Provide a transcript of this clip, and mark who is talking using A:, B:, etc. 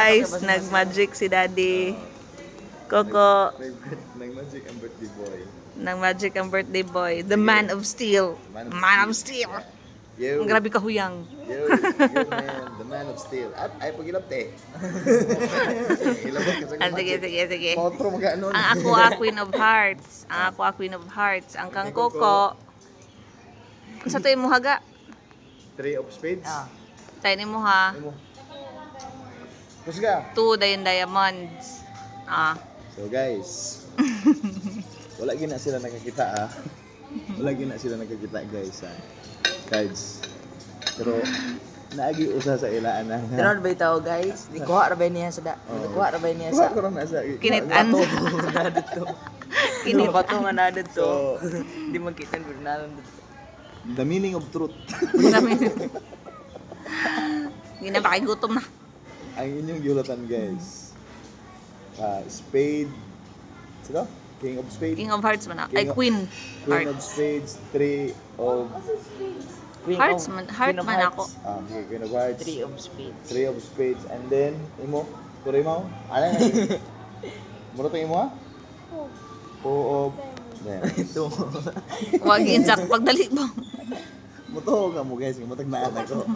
A: Guys, nag-magic si Daddy. Coco,
B: Nag-magic ang birthday boy.
A: nag-magic ang birthday boy. The man of steel. Man of steel.
B: Yo,
A: Ang grabe kahuyang.
B: yo, man, the man of steel. Ay, pag-ilap te. Ilabot ka sa
A: Ah, sige.
B: Potro mag-ano.
A: Ang ako a Queen of Hearts. Queen of Hearts. Ang kang Coco. Sa to mo haga.
B: 3 of spades.
A: Tayo ni mo ha.
B: Kusga.
A: 2 dayon diamonds.
B: So guys, wala gina sila nakakita Wala gina sila nakakita guys Cards. Pero naagi usa sa ilaan na.
C: Tinon ba itaw guys? Di kuha ra ba niya sa kuha ra ba niya sa
B: Kuha ko na sa
A: Kinitan.
C: nadot to. Kinit pa to nga nadot to.
B: So,
C: Di magkita ko nadot to.
B: the meaning of truth.
A: Hindi na pakigutom na.
B: Ang inyong gulatan guys. Spade. Sino? King of spades.
A: King of Hearts man ako. Ay,
B: King of-
A: Queen.
B: Queen of
A: Hearts.
B: spades. 3 of
A: Hearts man. Heart
C: Queen of
A: man
C: Hearts.
A: ako.
B: okay, Queen of hearts.
C: 3 of spades.
B: 3 of spades. And then imo, puro mo. Ano na? Muro to imo ha? 4 of diamonds.
A: Huwag insak pagdali mo.
B: Muto ka mo guys, mutag na ako.